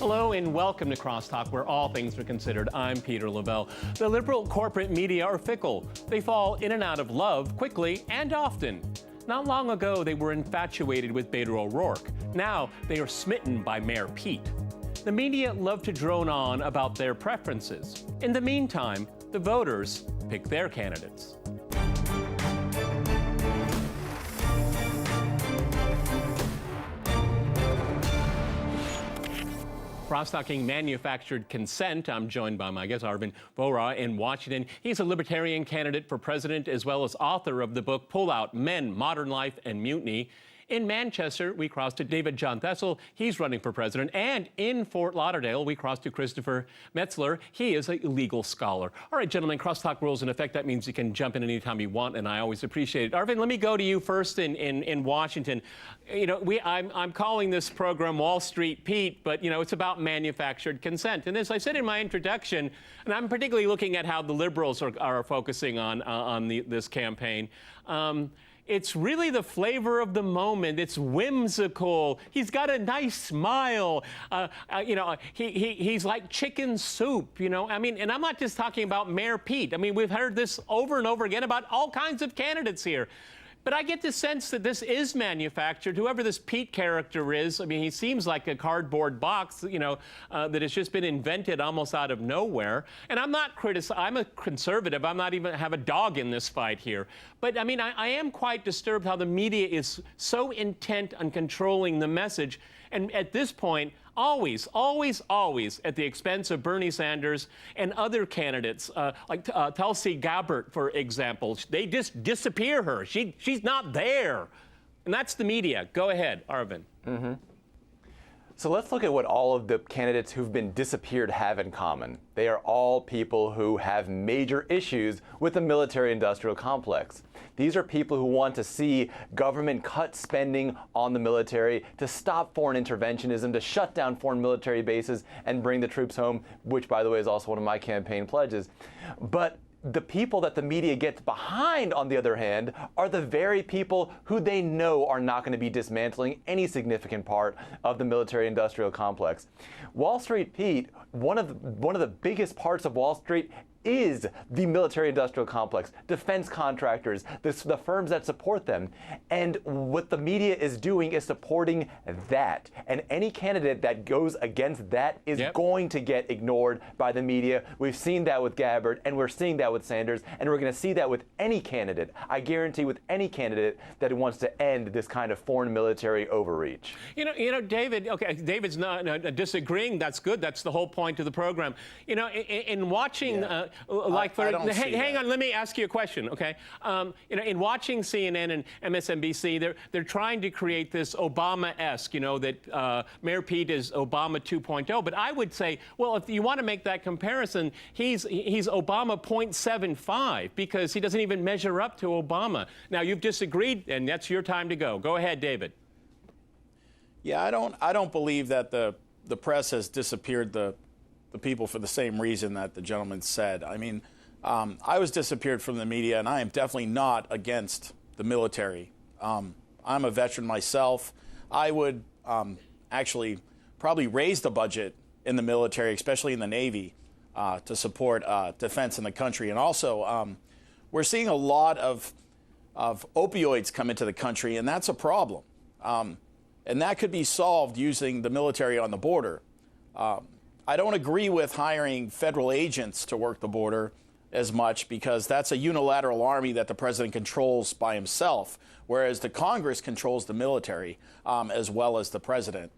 Hello and welcome to CrossTalk, where all things are considered. I'm Peter Lavelle. The liberal corporate media are fickle. They fall in and out of love quickly and often. Not long ago, they were infatuated with Beto O'Rourke. Now, they are smitten by Mayor Pete. The media love to drone on about their preferences. In the meantime, the voters pick their candidates. CrossTalking manufactured consent. I'm joined by my guest, Arvin Vohra in Washington. He's a libertarian candidate for president as well as author of the book Pull Out: Men, Modern Life, and Mutiny. In Manchester, we crossed to David John Thistle. He's running for president. And in Fort Lauderdale, we crossed to Christopher Metzler. He is a legal scholar. All right, gentlemen, crosstalk rules in effect. That means you can jump in anytime you want, and I always appreciate it. Arvin, let me go to you first in Washington. You know, I'm calling this program Wall Street Pete, but, you know, it's about manufactured consent. And as I said in my introduction, and I'm particularly looking at how the liberals are focusing on this campaign, it's really the flavor of the moment. It's whimsical. He's got a nice smile. You know, he's like chicken soup, you know. I mean, and I'm not just talking about Mayor Pete. I mean, we've heard this over and over again about all kinds of candidates here. But I get the sense that this is manufactured. Whoever this Pete character is, I mean, he seems like a cardboard box, you know, that has just been invented almost out of nowhere. And I'm not I'm a conservative. I'm not even have a dog in this fight here. But I mean, I am quite disturbed how the media is so intent on controlling the message. And at this point, always at the expense of Bernie Sanders and other candidates, like Tulsi Gabbard, for example. They just disappear her. She's not there. And that's the media. Go ahead, Arvin. Mm-hmm. So let's look at what all of the candidates who've been disappeared have in common. They are all people who have major issues with the military-industrial complex. These are people who want to see government cut spending on the military, to stop foreign interventionism, to shut down foreign military bases and bring the troops home, which, by the way, is also one of my campaign pledges. But the people that the media gets behind, on the other hand, are the very people who they know are not going to be dismantling any significant part of the military-industrial complex. Wall Street Pete, one of the biggest parts of Wall Street is the military-industrial complex, defense contractors, the firms that support them. And what the media is doing is supporting that. And any candidate that goes against that is going to get ignored by the media. We've seen that with Gabbard, and we're seeing that with Sanders, and we're going to see that with any candidate. I guarantee with any candidate that wants to end this kind of foreign military overreach. You know, David, okay, David's not disagreeing. That's good. That's the whole point of the program. You know, in watching... hang on, let me ask you a question, okay? You know, in watching CNN and MSNBC, they're trying to create this Obama-esque, you know, that Mayor Pete is Obama 2.0. But I would say, well, if you want to make that comparison, he's Obama 0.75 because he doesn't even measure up to Obama. Now, you've disagreed, and that's your time to go. Go ahead, David. Yeah, I don't believe that the press has disappeared the people for the same reason that the gentleman said. I mean, I was disappeared from the media, and I am definitely not against the military. I'm a veteran myself. I would actually probably raise the budget in the military, especially in the Navy, to support defense in the country. And also, we're seeing a lot of opioids come into the country, and that's a problem. And that could be solved using the military on the border. I don't agree with hiring federal agents to work the border as much because that's a unilateral army that the president controls by himself, whereas the Congress controls the military as well as the president.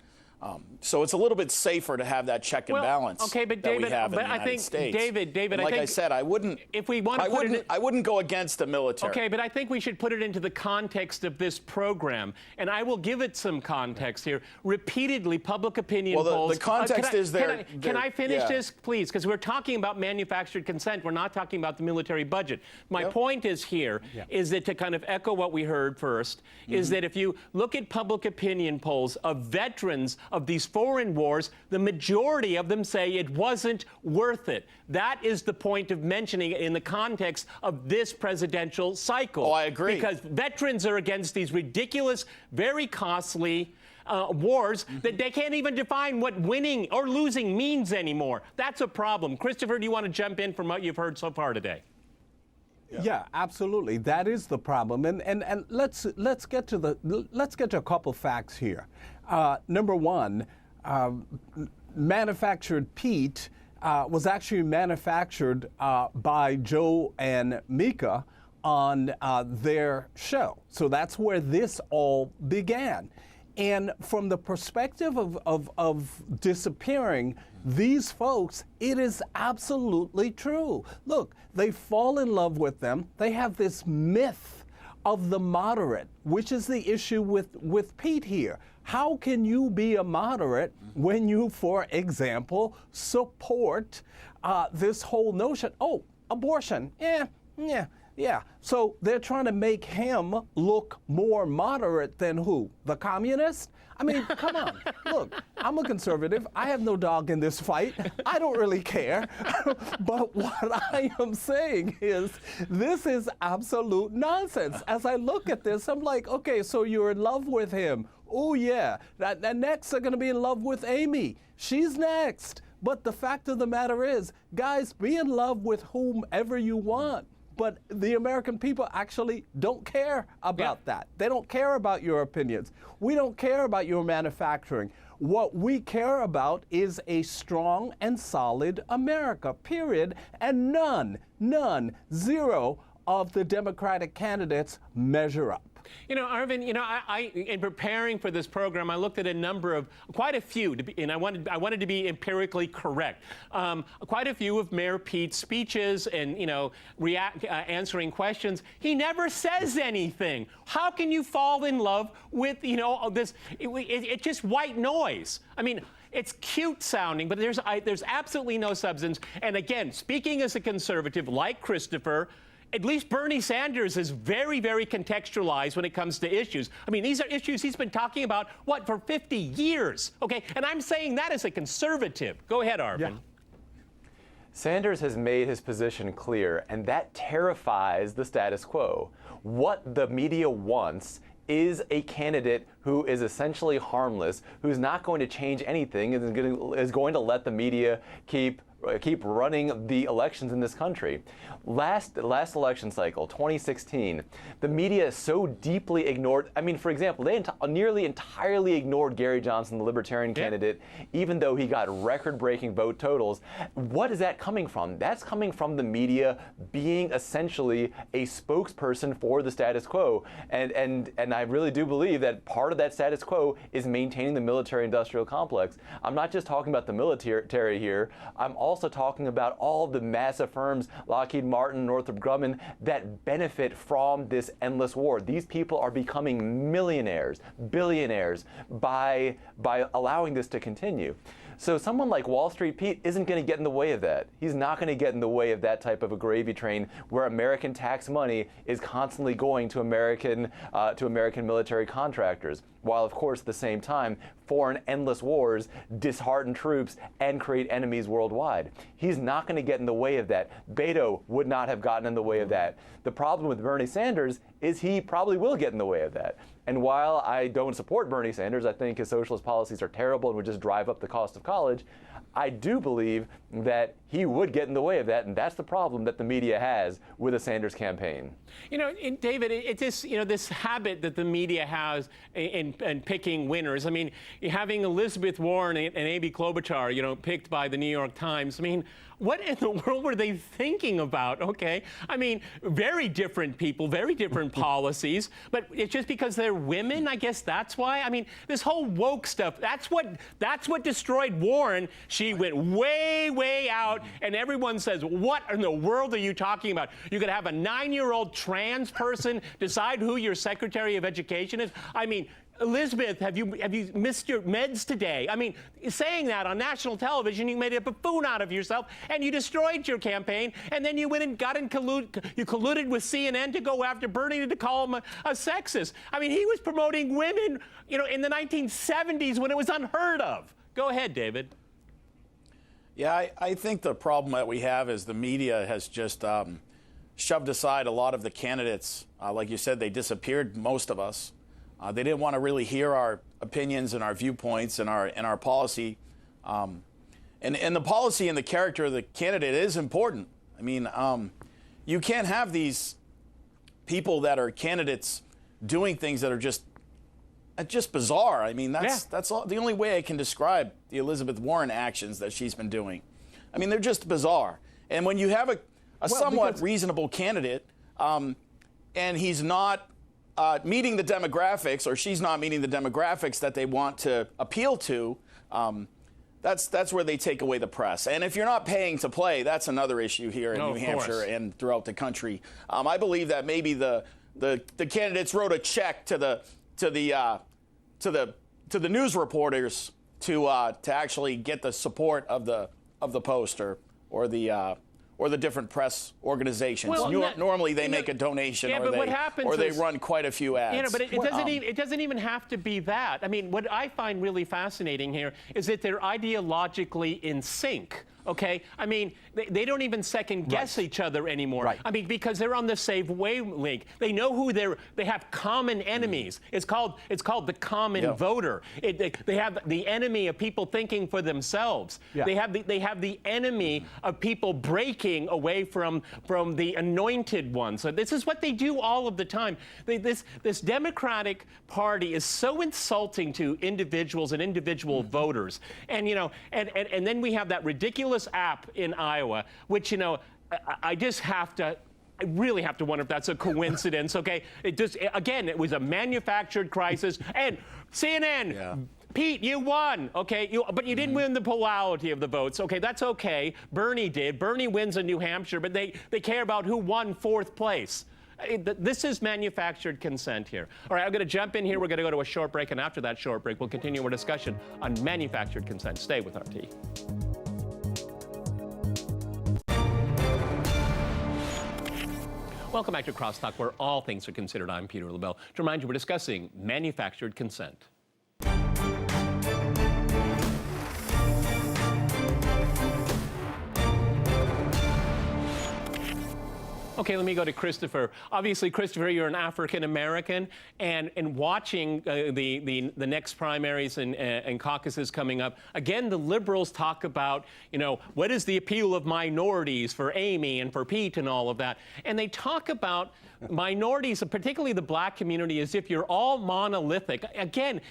So it's a little bit safer to have that check and balance. Okay, but David, I think David, like I said, I wouldn't. If we want, I wouldn't go against the military. Okay, but I think we should put it into the context of this program, and I will give it some context here. Repeatedly, public opinion polls. The context is there. Can I finish this, please? Because we're talking about manufactured consent. We're not talking about the military budget. My point is here is that to kind of echo what we heard first, is that if you look at public opinion polls of veterans of these foreign wars, the majority of them say it wasn't worth it. That is the point of mentioning it in the context of this presidential cycle. Oh, I agree. Because veterans are against these ridiculous, very costly wars that they can't even define what winning or losing means anymore. That's a problem. Christopher, do you want to jump in from what you've heard so far today? Yeah, absolutely. That is the problem. And let's get to a couple facts here. Number one, manufactured peat was actually manufactured by Joe and Mika on their show. So that's where this all began. And from the perspective of disappearing these folks, it is absolutely true. Look, they fall in love with them. They have this myth of the moderate, which is the issue with Pete here. How can you be a moderate when you, for example, support this whole notion, oh, abortion, yeah. So they're trying to make him look more moderate than who? The communist? I mean, come on. Look, I'm a conservative. I have no dog in this fight. I don't really care. But what I am saying is this is absolute nonsense. As I look at this, I'm like, okay, so you're in love with him. Oh, yeah. That next they're going to be in love with Amy. She's next. But the fact of the matter is, guys, be in love with whomever you want. But the American people actually don't care about that. They don't care about your opinions. We don't care about your manufacturing. What we care about is a strong and solid America, period. And zero of the Democratic candidates measure up. You know, Arvin, you know, I in preparing for this program, I looked at a number of, quite a few, and I wanted to be empirically correct. Quite a few of Mayor Pete's speeches and, you know, answering questions. He never says anything. How can you fall in love with, you know, this? It's just white noise. I mean, it's cute sounding, but there's absolutely no substance. And again, speaking as a conservative like Christopher, at least Bernie Sanders is very, very contextualized when it comes to issues. I mean, these are issues he's been talking about, what, for 50 years, okay? And I'm saying that as a conservative. Go ahead, Arvin. Yeah. Sanders has made his position clear, and that terrifies the status quo. What the media wants is a candidate who is essentially harmless, who's not going to change anything, and is going to let the media keep running the elections in this country. Last election cycle, 2016, the media so deeply ignored, I mean, for example, they nearly entirely ignored Gary Johnson, the Libertarian candidate, even though he got record-breaking vote totals. What is that coming from? That's coming from the media being essentially a spokesperson for the status quo. And I really do believe that part of that status quo is maintaining the military-industrial complex. I'm not just talking about the military here. I'm also talking about all of the massive firms, Lockheed Martin, Northrop Grumman, that benefit from this endless war. These people are becoming millionaires, billionaires by allowing this to continue. So someone like Wall Street Pete isn't going to get in the way of that. He's not going to get in the way of that type of a gravy train where American tax money is constantly going to American military contractors, while of course at the same time foreign endless wars dishearten troops and create enemies worldwide. He's not going to get in the way of that. Beto would not have gotten in the way of that. The problem with Bernie Sanders is he probably will get in the way of that. And while I don't support Bernie Sanders, I think his socialist policies are terrible and would just drive up the cost of college, I do believe that he would get in the way of that, and that's the problem that the media has with a Sanders campaign. You know, David, it's this, you know, this habit that the media has in picking winners. I mean, having Elizabeth Warren and Amy Klobuchar, you know, picked by the New York Times. I mean, what in the world were they thinking about? Okay, I mean, very different people, very different policies, but it's just because they're women. I guess that's why. I mean, this whole woke stuff. That's what destroyed Warren. She went way out, and everyone says, "What in the world are you talking about? You could have a 9-year-old trans person decide who your Secretary of Education is." I mean, Elizabeth, have you missed your meds today? I mean, saying that on national television, you made a buffoon out of yourself, and you destroyed your campaign, and then you went and you colluded with CNN to go after Bernie to call him a sexist. I mean, he was promoting women, you know, in the 1970s when it was unheard of. Go ahead, David. Yeah, I think the problem that we have is the media has just shoved aside a lot of the candidates. Like you said, they disappeared, most of us. They didn't want to really hear our opinions and our viewpoints and our policy. And the policy and the character of the candidate is important. I mean, you can't have these people that are candidates doing things that are just bizarre. I mean, that's all, the only way I can describe the Elizabeth Warren actions that she's been doing. I mean, they're just bizarre. And when you have a somewhat reasonable candidate, and he's not meeting the demographics, or she's not meeting the demographics that they want to appeal to, that's where they take away the press. And if you're not paying to play, that's another issue here in New Hampshire and throughout the country. I believe that maybe the candidates wrote a check to the news reporters to actually get the support of the Post or the different press organizations. Well, normally they make a donation, or they run quite a few ads. You know, but it doesn't even have to be that. I mean, what I find really fascinating here is that they're ideologically in sync. Okay, I mean, they don't even second guess each other anymore. Right. I mean, because they're on the same wavelength. They know who they have common enemies. It's called the common voter. They have the enemy of people thinking for themselves. Yeah. They have the enemy of people breaking away from the anointed ones. So this is what they do all of the time. This Democratic Party is so insulting to individuals and individual voters. And you know, and then we have that ridiculous app in Iowa, which, you know, I really have to wonder if that's a coincidence. Okay, it was a manufactured crisis. And CNN, Pete, you won. Okay, but you didn't win the plurality of the votes. Okay, that's okay. Bernie did. Bernie wins in New Hampshire, but they care about who won fourth place. This is manufactured consent here. All right, I'm going to jump in here. We're going to go to a short break, and after that short break, we'll continue our discussion on manufactured consent. Stay with RT. Welcome back to CrossTalk, where all things are considered. I'm Peter LaBelle. To remind you, we're discussing manufactured consent. Okay, let me go to Christopher. Obviously, Christopher, you're an African American, and watching the next primaries and caucuses coming up, again, the liberals talk about, you know, what is the appeal of minorities for Amy and for Pete and all of that, and they talk about minorities, particularly the black community, as if you're all monolithic. Again,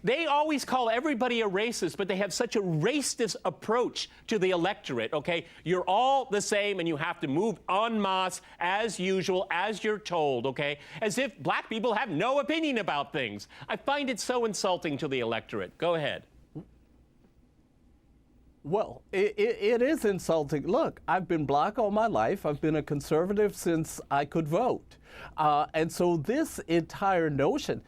they always call everybody a racist, but they have such a racist approach to the electorate, okay? You're all the same, and you have to move en masse, as usual, as you're told, okay? As if black people have no opinion about things. I find it so insulting to the electorate. Go ahead. Well, it is insulting. Look, I've been black all my life. I've been a conservative since I could vote. And so this entire notion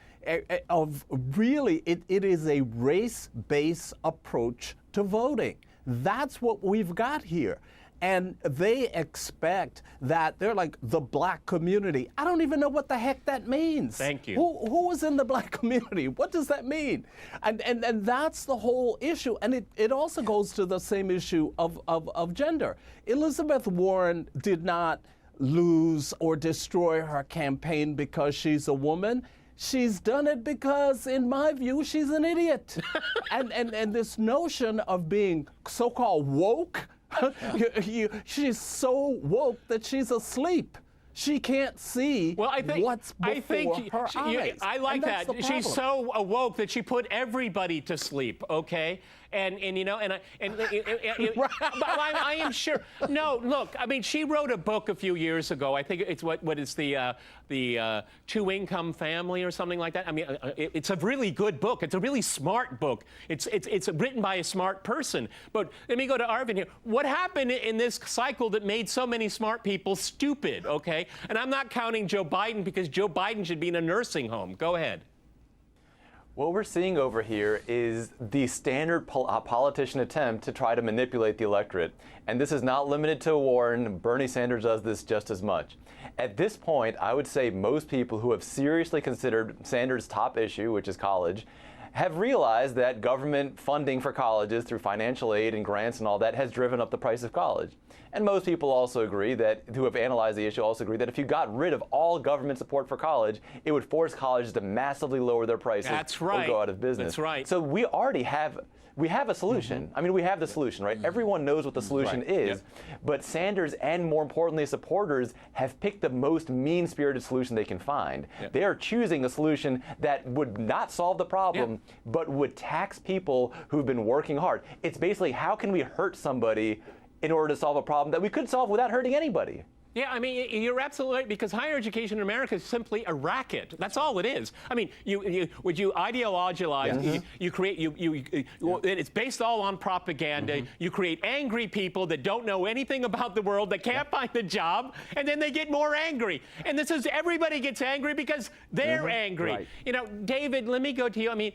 of really, it is a race-based approach to voting. That's what we've got here. And they expect that they're like the black community. I don't even know what the heck that means. Thank you. Who is in the black community? What does that mean? And that's the whole issue. And it also goes to the same issue of gender. Elizabeth Warren did not lose or destroy her campaign because she's a woman. She's done it because, in my view, she's an idiot. and this notion of being so-called woke, she's so woke that she's asleep. She can't see what's before her eyes. I like that. She's so awoke that she put everybody to sleep, okay? And you know, but I am sure. No, look, I mean, she wrote a book a few years ago. I think it's what is the two-income family or something like that. I mean, it's a really good book. It's a really smart book. It's written by a smart person. But let me go to Arvin here. What happened in this cycle that made so many smart people stupid, okay? And I'm not counting Joe Biden, because Joe Biden should be in a nursing home. Go ahead. What we're seeing over here is the standard politician attempt to try to manipulate the electorate. And this is not limited to Warren. Bernie Sanders does this just as much. At this point, I would say most people who have seriously considered Sanders' top issue, which is college, have realized that government funding for colleges through financial aid and grants and all that has driven up the price of college. And most people also agree that, who have analyzed the issue, also agree that if you got rid of all government support for college, it would force colleges to massively lower their prices or go out of business. That's right. So we already have a solution. I mean, we have the solution, right? Everyone knows what the solution is, but Sanders and, more importantly, supporters have picked the most mean-spirited solution they can find. They are choosing a solution that would not solve the problem, but would tax people who've been working hard. It's basically, how can we hurt somebody in order to solve a problem that we could solve without hurting anybody? Yeah, I mean, you're absolutely right, because higher education in America is simply a racket. That's all it is. I mean, would you ideologize, you create, it's based all on propaganda. You create angry people that don't know anything about the world, that can't find a job, and then they get more angry. And this is, everybody gets angry because they're angry. Right. You know, David, let me go to you. I mean,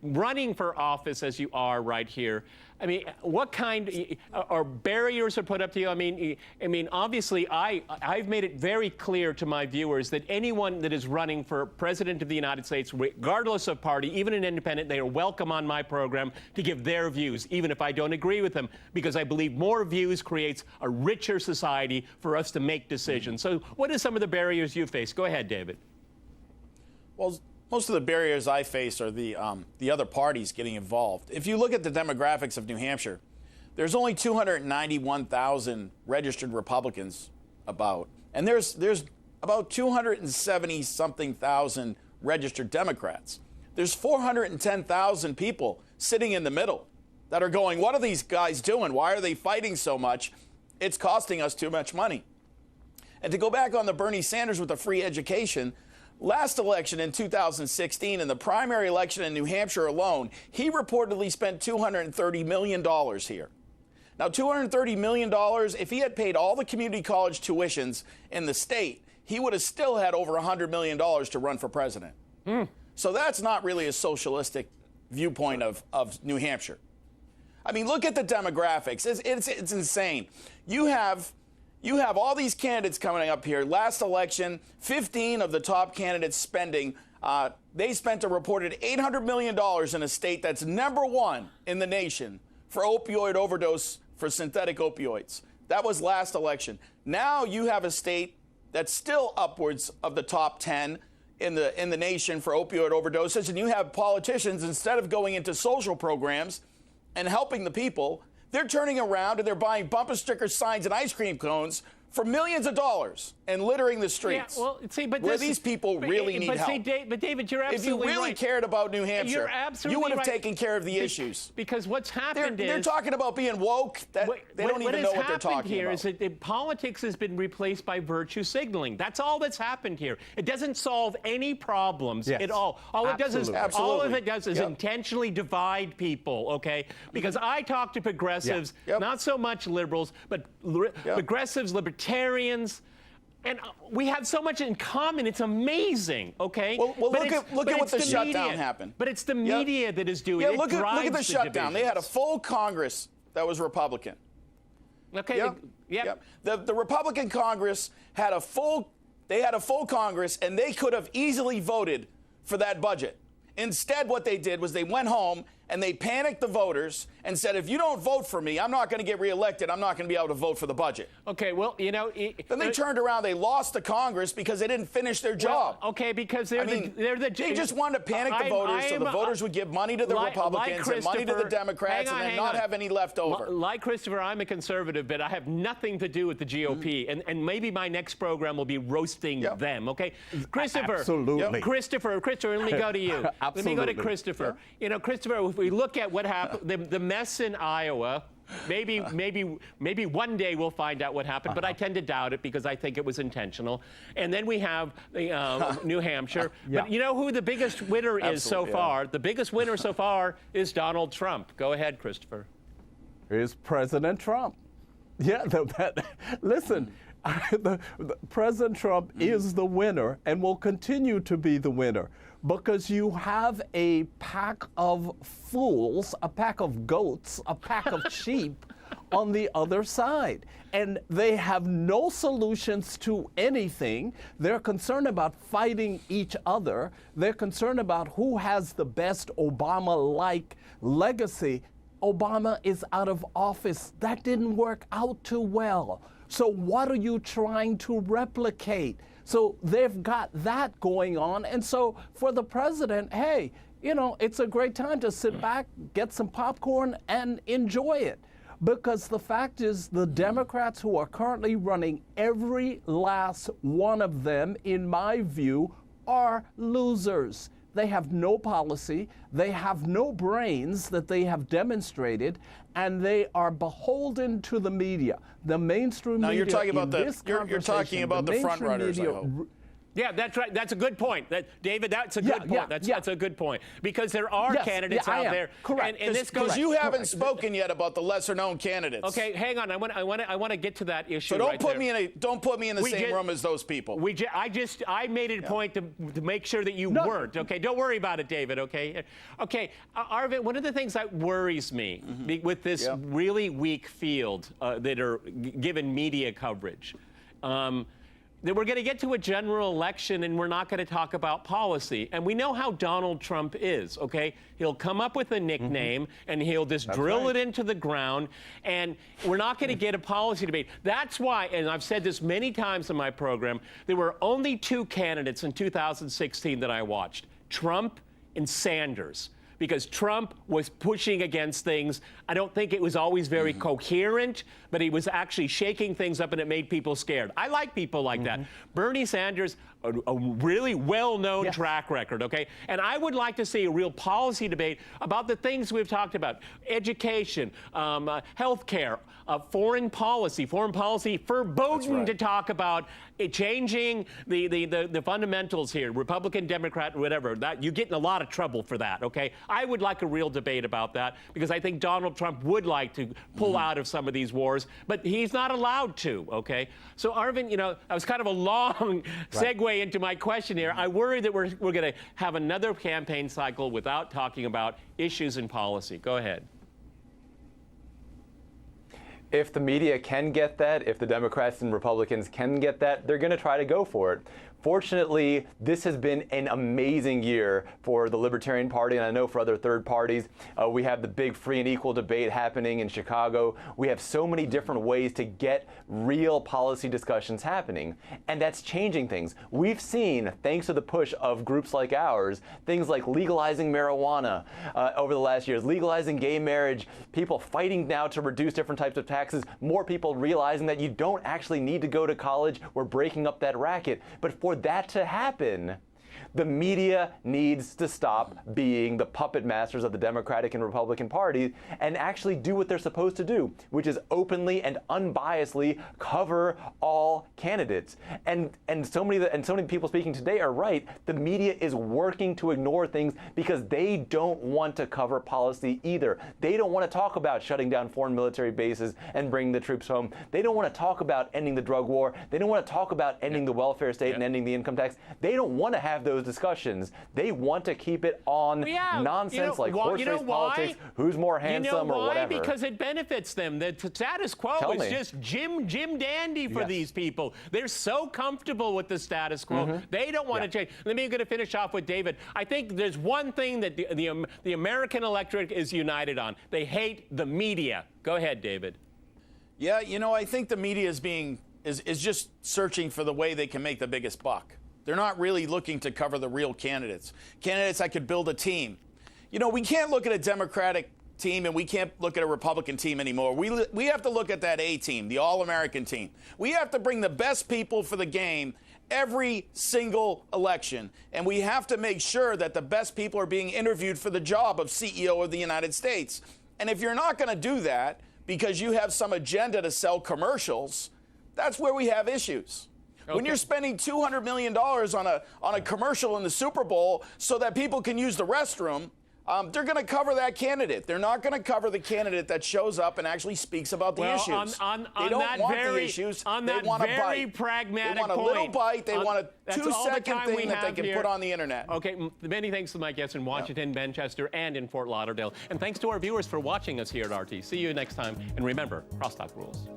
running for office as you are right here, I mean, what kind or barriers are put up to you? I mean, obviously, I've made it very clear to my viewers that anyone that is running for president of the United States, regardless of party, even an independent, they are welcome on my program to give their views, even if I don't agree with them, because I believe more views creates a richer society for us to make decisions. So, what are some of the barriers you face? Go ahead, David. Well, most of the barriers I face are the other parties getting involved. If you look at the demographics of New Hampshire, there's only 291,000 registered Republicans about, and there's about 270-something thousand registered Democrats. There's 410,000 people sitting in the middle that are going, what are these guys doing? Why are they fighting so much? It's costing us too much money. And to go back on the Bernie Sanders with the free education, last election in 2016, in the primary election in New Hampshire alone, he reportedly spent $230 million here. Now, $230 million, if he had paid all the community college tuitions in the state, he would have still had over $100 million to run for president. So that's not really a socialistic viewpoint of New Hampshire. I mean, look at the demographics. It's insane. You have all these candidates coming up here. Last election, 15 of the top candidates spending, they spent a reported $800 million in a state that's #1 in the nation for opioid overdose for synthetic opioids. That was last election. Now you have a state that's still upwards of the top 10 in the nation for opioid overdoses, and you have politicians, instead of going into social programs and helping the people, they're turning around and they're buying bumper sticker signs and ice cream cones for millions of dollars and littering the streets. Yeah, well, see, but where these people really need help. But David, you're absolutely right. If you really cared about New Hampshire, you would have taken care of the issues. Because what's happened is... They're talking about being woke. They don't even know what they're talking about. What has happened here is that politics has been replaced by virtue signaling. That's all that's happened here. It doesn't solve any problems at all. All it does is intentionally divide people, okay? Because I talk to progressives, not so much liberals, but progressives, libertarians, and we have so much in common. It's amazing, okay? Well look at what the shutdown happened. But it's the media that is doing it. Look at the shutdown. They had a full Congress that was Republican. Okay. The Republican Congress had a full Congress, and they could have easily voted for that budget. Instead, what they did was they went home and they panicked the voters and said, if you don't vote for me, I'm not going to get reelected. I'm not going to be able to vote for the budget. Okay, well, you know... Then they turned around. They lost the Congress because they didn't finish their job. Well, okay, because they just wanted to panic the voters so the voters would give money to the Republicans and money to the Democrats and then not have any left over. Like Christopher, I'm a conservative, but I have nothing to do with the GOP. And maybe my next program will be roasting them, okay? Christopher. Absolutely. Christopher, let me go to you. Let me go to Christopher. You know, Christopher, if we look at what happened, the mess in Iowa, maybe one day we'll find out what happened, but I tend to doubt it because I think it was intentional. And then we have New Hampshire. But you know who the biggest winner is so far? The biggest winner so far is Donald Trump. Go ahead, Christopher. Here's President Trump. Yeah, listen, President Trump is the winner and will continue to be the winner. because you have a pack of fools, a pack of goats, a pack of sheep on the other side. And they have no solutions to anything. They're concerned about fighting each other. They're concerned about who has the best Obama-like legacy. Obama is out of office. That didn't work out too well. So what are you trying to replicate? So they've got that going on. And so for the president, hey, you know, it's a great time to sit back, get some popcorn, and enjoy it. Because the fact is, the Democrats who are currently running, every last one of them, in my view, are losers. They have no policy, they have no brains that they have demonstrated, and they are beholden to the media. The mainstream media. Now you're talking about you're talking about the front runners, I hope. Yeah, that's right. That's a good point. David, that's a good point. That's a good point. Because there are candidates out there. Correct. And this goes. Because you haven't spoken yet about the lesser-known candidates. Okay, hang on. I want to get to that issue. So don't put me in the same room as those people. I made it a point to make sure that you weren't. Okay, don't worry about it, David. Okay, Arvin. One of the things that worries me with this really weak field that are given media coverage. That we're going to get to a general election and we're not going to talk about policy. And we know how Donald Trump is, okay? He'll come up with a nickname and he'll just drill it into the ground, and we're not going to get a policy debate. That's why, and I've said this many times in my program, there were only two candidates in 2016 that I watched, Trump and Sanders. Because Trump was pushing against things. I don't think it was always very coherent, but he was actually shaking things up, and it made people scared. I like people like that. Bernie Sanders, a really well-known track record, okay? And I would like to see a real policy debate about the things we've talked about: education, health care, foreign policy foreboding to talk about changing the fundamentals here, Republican, Democrat, whatever. That you get in a lot of trouble for that, okay? I would like a real debate about that, because I think Donald Trump would like to pull out of some of these wars, but he's not allowed to, okay? So, Arvin, you know, that was kind of a long segue into my question here. I worry that we're going to have another campaign cycle without talking about issues in policy. Go ahead. If the media can get that, if the Democrats and Republicans can get that, they're going to try to go for it. Fortunately, this has been an amazing year for the Libertarian Party, and I know for other third parties. We have the big free and equal debate happening in Chicago. We have so many different ways to get real policy discussions happening, and that's changing things. We've seen, thanks to the push of groups like ours, things like legalizing marijuana over the last years, legalizing gay marriage, people fighting now to reduce different types of taxes, more people realizing that you don't actually need to go to college. We're breaking up that racket. But for that to happen, the media needs to stop being the puppet masters of the Democratic and Republican parties and actually do what they're supposed to do, which is openly and unbiasedly cover all candidates. And so many people speaking today are right. The media is working to ignore things because they don't want to cover policy either. They don't want to talk about shutting down foreign military bases and bringing the troops home. They don't want to talk about ending the drug war. They don't want to talk about ending the welfare state and ending the income tax. They don't want to have those discussions. They want to keep it on nonsense like horse race politics, who's more handsome or whatever. Because it benefits them. The status quo is just Jim Dandy for these people. They're so comfortable with the status quo. They don't want to change. Let me finish off with David. I think there's one thing that the American electorate is united on. They hate the media. Go ahead, David. Yeah, you know, I think the media is just searching for the way they can make the biggest buck. They're not really looking to cover the real candidates. Candidates that could build a team. You know, we can't look at a Democratic team and we can't look at a Republican team anymore. We have to look at that A team, the All-American team. We have to bring the best people for the game every single election. And we have to make sure that the best people are being interviewed for the job of CEO of the United States. And if you're not going to do that because you have some agenda to sell commercials, that's where we have issues. Okay. When you're spending $200 million on a commercial in the Super Bowl so that people can use the restroom, they're going to cover that candidate. They're not going to cover the candidate that shows up and actually speaks about the issues. They don't want the issues. They want a bite. Pragmatic they want a point. little bite. They want a 2-second thing that they can here. put on the internet. Okay, many thanks to my guests in Washington, Manchester, and in Fort Lauderdale. And thanks to our viewers for watching us here at RT. See you next time. And remember, CrossTalk rules.